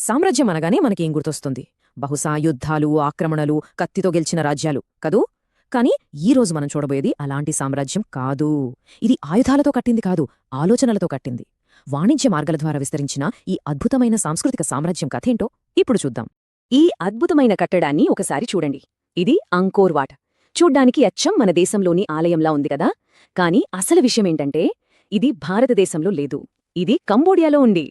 సామ్రాజ్యం అనగానే మనకేం గుర్తొస్తుంది? బహుశా యుద్ధాలు, ఆక్రమణలు, కత్తితో గెలిచిన రాజ్యాలు కదూ? కాని ఈరోజు మనం చూడబోయేది అలాంటి సామ్రాజ్యం కాదు. ఇది ఆయుధాలతో కట్టింది కాదు, ఆలోచనలతో కట్టింది. వాణిజ్య మార్గాల ద్వారా విస్తరించిన ఈ అద్భుతమైన సాంస్కృతిక సామ్రాజ్యం కథేంటో ఇప్పుడు చూద్దాం. ఈ అద్భుతమైన కట్టడాన్ని ఒకసారి చూడండి. ఇది అంకోర్ వాట్. చూడ్డానికి అచ్చం మన దేశంలోని ఆలయంలా ఉంది కదా, కాని అసలు విషయమేంటంటే ఇది భారతదేశంలో లేదు, ఇది కంబోడియాలో ఉంది.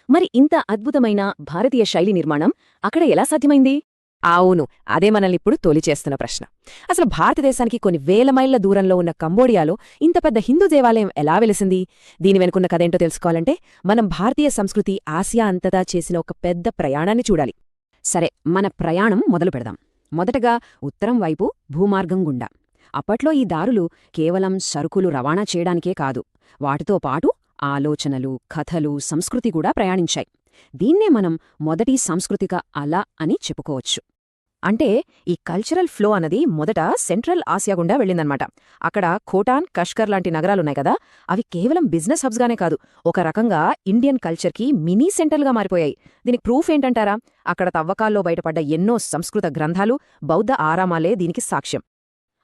మరి ఇంత అద్భుతమైన భారతీయ శైలి నిర్మాణం అక్కడ ఎలా సాధ్యమైంది? అవును, అదే మనల్నిప్పుడు తొలిచేస్తున్న ప్రశ్న. అసలు భారతదేశానికి కొన్ని వేల మైళ్ల దూరంలో ఉన్న కంబోడియాలో ఇంత పెద్ద హిందూ దేవాలయం ఎలా వెలిసింది? దీని వెనుకున్న కథేంటో తెలుసుకోవాలంటే మనం భారతీయ సంస్కృతి ఆసియా అంతటా చేసిన ఒక పెద్ద ప్రయాణాన్ని చూడాలి. సరే, మన ప్రయాణం మొదలు పెడదాం. మొదటగా ఉత్తరం వైపు భూమార్గం గుండా. అప్పట్లో ఈ దారులు కేవలం సరుకులు రవాణా చేయడానికే కాదు, వాటితో పాటు ఆలోచనలు, కథలు, సంస్కృతి కూడా ప్రయాణించాయి. దీన్నే మనం మొదటి సాంస్కృతిక అల అని చెప్పుకోవచ్చు. అంటే ఈ కల్చరల్ ఫ్లో అన్నది మొదట సెంట్రల్ ఆసియా గుండా వెళ్ళిందన్నమాట. అక్కడ ఖోటాన్, కష్కర్ లాంటి నగరాలున్నాయి కదా, అవి కేవలం బిజినెస్ హబ్స్గానే కాదు, ఒక రకంగా ఇండియన్ కల్చర్కి మినీ సెంటర్లుగా మారిపోయాయి. దీనికి ప్రూఫ్ ఏంటంటారా? అక్కడ తవ్వకాల్లో బయటపడ్డ ఎన్నో సంస్కృత గ్రంథాలు, బౌద్ధ ఆరామాలే దీనికి సాక్ష్యం.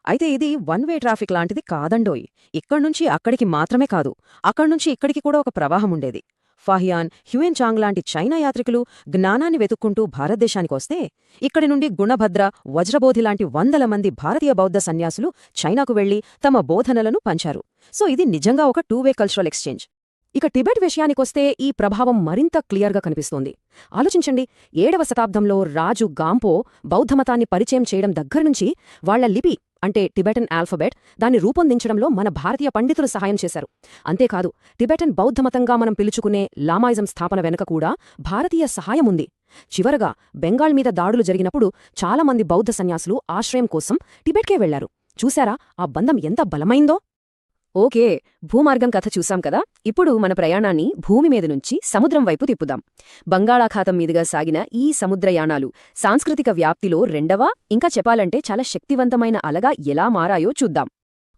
అయితే ఇది వన్ వే ట్రాఫిక్ లాంటిది కాదండోయ్. ఇక్కడ్నుంచి అక్కడికి మాత్రమే కాదు, అక్కడ్నుంచి ఇక్కడికి కూడా ఒక ప్రవాహముండేది. ఫాహియాన్, హ్యూయెన్చాంగ్ లాంటి చైనా యాత్రికులు జ్ఞానాన్ని వెతుక్కుంటూ భారతదేశానికొస్తే, ఇక్కడి నుండి గుణభద్ర, వజ్రబోధి లాంటి వందల మంది భారతీయ బౌద్ధ సన్యాసులు చైనాకు వెళ్లి తమ బోధనలను పంచారు. సో ఇది నిజంగా ఒక టూ వే కల్చరల్ ఎక్స్చేంజ్. ఇక టిబెట్ విషయానికొస్తే ఈ ప్రభావం మరింత క్లియర్గా కనిపిస్తోంది. ఆలోచించండి, 7వ శతాబ్దంలో రాజు గాంపో బౌద్ధమతాన్ని పరిచయం చేయడం దగ్గర్నుంచి వాళ్ల లిపి అంటే టిబెటన్ ఆల్ఫబెట్ దాన్ని రూపొందించడంలో మన భారతీయ పండితులు సహాయం చేశారు. అంతేకాదు, టిబెటన్ బౌద్ధమతంగా మనం పిలుచుకునే లామాయిజం స్థాపన వెనక కూడా భారతీయ సహాయముంది. చివరగా బెంగాల్ మీద దాడులు జరిగినప్పుడు చాలామంది బౌద్ధ సన్యాసులు ఆశ్రయం కోసం టిబెట్కే వెళ్లారు. చూశారా ఆ బంధం ఎంత బలమైందో? ఓకే, భూమార్గం కథ చూసాం కదా, ఇప్పుడు మన ప్రయాణాన్ని భూమి మీద నుంచి సముద్రం వైపు తిప్పుదాం. బంగాళాఖాతం మీదుగా సాగిన ఈ సముద్రయానాలు సాంస్కృతిక వ్యాప్తిలో రెండవ, ఇంకా చెప్పాలంటే చాలా శక్తివంతమైన అలగా ఎలా మారాయో చూద్దాం.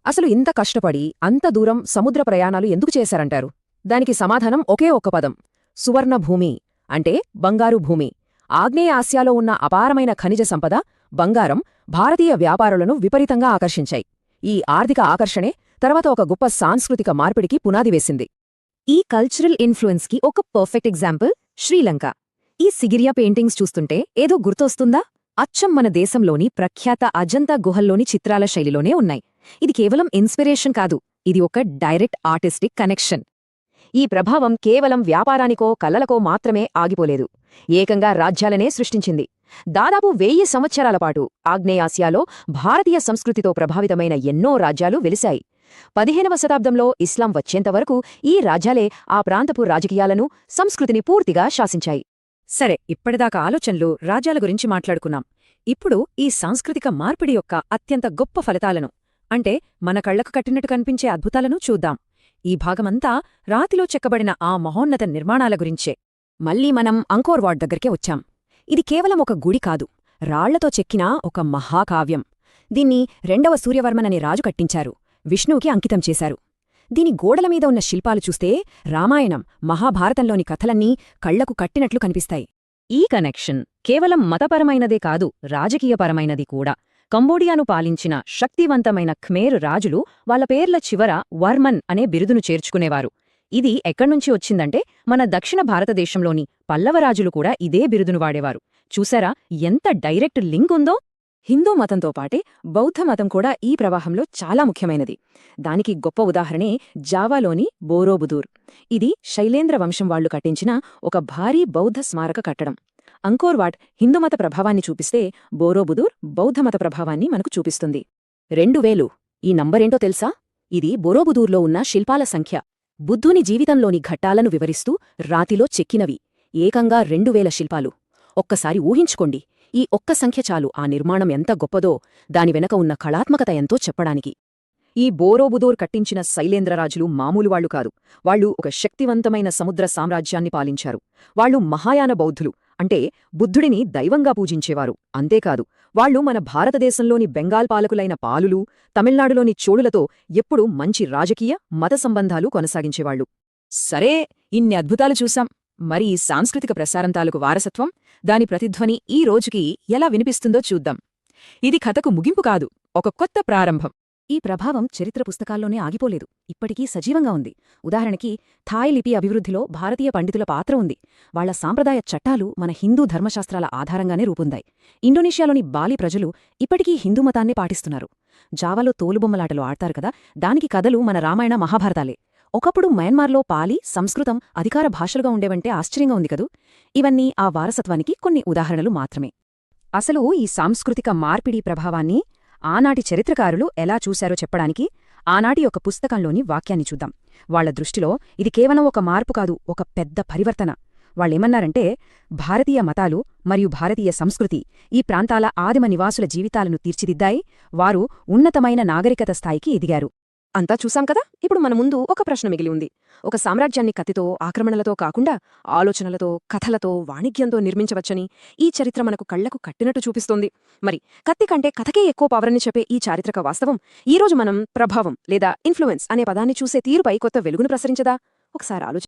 అసలు ఇంత కష్టపడి అంత దూరం సముద్ర ప్రయాణాలు ఎందుకు చేశారంటారు? దానికి సమాధానం ఒకే ఒక్క పదం: సువర్ణభూమి, అంటే బంగారు భూమి. ఆగ్నేయ ఆసియాలో ఉన్న అపారమైన ఖనిజ సంపద, బంగారం భారతీయ వ్యాపారులను విపరీతంగా ఆకర్షించాయి. ఈ ఆర్థిక ఆకర్షణే తర్వాత ఒక గొప్ప సాంస్కృతిక మార్పిడికి పునాది వేసింది. ఈ కల్చరల్ ఇన్ఫ్లుయెన్స్కి ఒక పర్ఫెక్ట్ ఎగ్జాంపుల్ శ్రీలంక. ఈ సిగిరియా పెయింటింగ్స్ చూస్తుంటే ఏదో గుర్తొస్తుందా? అచ్చం మన దేశంలోని ప్రఖ్యాత అజంతా గుహల్లోని చిత్రాల శైలిలోనే ఉన్నాయి. ఇది కేవలం ఇన్స్పిరేషన్ కాదు, ఇది ఒక డైరెక్ట్ ఆర్టిస్టిక్ కనెక్షన్. ఈ ప్రభావం కేవలం వ్యాపారానికో కళలకో మాత్రమే ఆగిపోలేదు, ఏకంగా రాజ్యాలనే సృష్టించింది. దాదాపు 1000 సంవత్సరాల పాటు ఆగ్నేయాసియాలో భారతీయ సంస్కృతితో ప్రభావితమైన ఎన్నో రాజ్యాలు వెలిశాయి. 15వ శతాబ్దంలో ఇస్లాం వచ్చేంతవరకు ఈ రాజ్యాలే ఆ ప్రాంతపు రాజకీయాలను, సంస్కృతిని పూర్తిగా శాసించాయి. సరే, ఇప్పటిదాకా ఆలోచనలు, రాజ్యాల గురించి మాట్లాడుకున్నాం. ఇప్పుడు ఈ సాంస్కృతిక మార్పిడి యొక్క అత్యంత గొప్ప ఫలితాలను, అంటే మన కళ్లకు కట్టినట్టు కనిపించే అద్భుతాలను చూద్దాం. ఈ భాగమంతా రాతిలో చెక్కబడిన ఆ మహోన్నత నిర్మాణాల గురించే. మళ్లీ మనం అంకోర్ వాట్ దగ్గరికే వచ్చాం. ఇది కేవలం ఒక గుడి కాదు, రాళ్లతో చెక్కిన ఒక మహాకావ్యం. దీన్ని 2వ సూర్యవర్మననే రాజు కట్టించారు, విష్ణువుకి అంకితం చేశారు. దీని గోడలమీద ఉన్న శిల్పాలు చూస్తే రామాయణం, మహాభారతంలోని కథలన్నీ కళ్లకు కట్టినట్లు కనిపిస్తాయి. ఈ కనెక్షన్ కేవలం మతపరమైనదే కాదు, రాజకీయపరమైనది కూడా. కంబోడియాను పాలించిన శక్తివంతమైన ఖమేర్ రాజులు వాళ్ల పేర్ల చివర వర్మన్ అనే బిరుదును చేర్చుకునేవారు. ఇది ఎక్కడ్నుంచి వచ్చిందంటే మన దక్షిణ భారతదేశంలోని పల్లవరాజులు కూడా ఇదే బిరుదును వాడేవారు. చూసారా ఎంత డైరెక్ట్ లింక్ ఉందో? హిందూ మతంతో పాటే బౌద్ధమతం కూడా ఈ ప్రవాహంలో చాలా ముఖ్యమైనది. దానికి గొప్ప ఉదాహరణే జావాలోని బోరోబుదూర్. ఇది శైలేంద్ర వంశం వాళ్లు కట్టించిన ఒక భారీ బౌద్ధ స్మారక కట్టడం. అంకోర్ వాట్ హిందూమత ప్రభావాన్ని చూపిస్తే, బోరోబుదూర్ బౌద్ధమత ప్రభావాన్ని మనకు చూపిస్తుంది. 2000 ఈ నంబరేంటో తెలుసా? ఇది బోరోబుదూర్లో ఉన్న శిల్పాల సంఖ్య. బుద్ధుని జీవితంలోని ఘట్టాలను వివరిస్తూ రాతిలో చెక్కినవి ఏకంగా 2000 శిల్పాలు. ఒక్కసారి ఊహించుకోండి, ఈ ఒక్క సంఖ్య చాలు ఆ నిర్మాణం ఎంత గొప్పదో, దాని వెనక ఉన్న కళాత్మకత ఎంతో చెప్పడానికి. ఈ బోరోబుదూర్ కట్టించిన శైలేంద్రరాజులు మామూలువాళ్లు కాదు. వాళ్లు ఒక శక్తివంతమైన సముద్ర సామ్రాజ్యాన్ని పాలించారు. వాళ్లు మహాయాన బౌద్ధులు, అంటే బుద్ధుడిని దైవంగా పూజించేవారు. అంతేకాదు, వాళ్లు మన భారతదేశంలోని బెంగాల్ పాలకులైన పాలులు, తమిళనాడులోని చోళులతో ఎప్పుడూ మంచి రాజకీయ, మత సంబంధాలు కొనసాగించేవాళ్లు. సరే, ఇన్ని అద్భుతాలు చూశాం. మరి ఈ సాంస్కృతిక ప్రసారం తాలూకు వారసత్వం, దాని ప్రతిధ్వని ఈ రోజుకి ఎలా వినిపిస్తుందో చూద్దాం. ఇది కథకు ముగింపు కాదు, ఒక కొత్త ప్రారంభం. ఈ ప్రభావం చరిత్ర పుస్తకాల్లోనే ఆగిపోలేదు, ఇప్పటికీ సజీవంగా ఉంది. ఉదాహరణకి థాయ్ లిపి అభివృద్ధిలో భారతీయ పండితుల పాత్ర ఉంది. వాళ్ల సాంప్రదాయ చట్టాలు మన హిందూ ధర్మశాస్త్రాల ఆధారంగానే రూపొందాయి. ఇండోనేషియాలోని బాలి ప్రజలు ఇప్పటికీ హిందూ మతాన్నే పాటిస్తున్నారు. జావాలో తోలుబొమ్మలాటలు ఆడతారు కదా, దానికి కథలు మన రామాయణ మహాభారతాలే. ఒకప్పుడు మయన్మార్లో పాలి, సంస్కృతం అధికార భాషలుగా ఉండేవంటే ఆశ్చర్యంగా ఉంది కదూ. ఇవన్నీ ఆ వారసత్వానికి కొన్ని ఉదాహరణలు మాత్రమే. అసలు ఈ సాంస్కృతిక మార్పిడి ప్రభావాన్ని ఆనాటి చరిత్రకారులు ఎలా చూశారో చెప్పడానికి ఆనాటి ఒక పుస్తకంలోని వాక్యాన్ని చూద్దాం. వాళ్ల దృష్టిలో ఇది కేవలం ఒక మార్పు కాదు, ఒక పెద్ద పరివర్తన. వాళ్ళేమన్నారంటే, భారతీయ మతాలు మరియు భారతీయ సంస్కృతి ఈ ప్రాంతాల ఆదిమ నివాసుల జీవితాలను తీర్చిదిద్దాయి. వారు ఉన్నతమైన నాగరికత స్థాయికి ఎదిగారు. అంతా చూసాం కదా. ఇప్పుడు మన ముందు ఒక ప్రశ్న మిగిలి ఉంది. ఒక సామ్రాజ్యాన్ని కత్తితో, ఆక్రమణలతో కాకుండా ఆలోచనలతో, కథలతో, వాణిజ్యంతో నిర్మించవచ్చని ఈ చరిత్ర మనకు కళ్లకు కట్టినట్టు చూపిస్తోంది. మరి కత్తి కంటే కథకే ఎక్కువ పవర్ని చెప్పే ఈ చారిత్రక వాస్తవం ఈరోజు మనం ప్రభావం లేదా ఇన్ఫ్లుయెన్స్ అనే పదాన్ని చూసే తీరుపై కొత్త వెలుగును ప్రసరించదా? ఒకసారి ఆలోచించండి.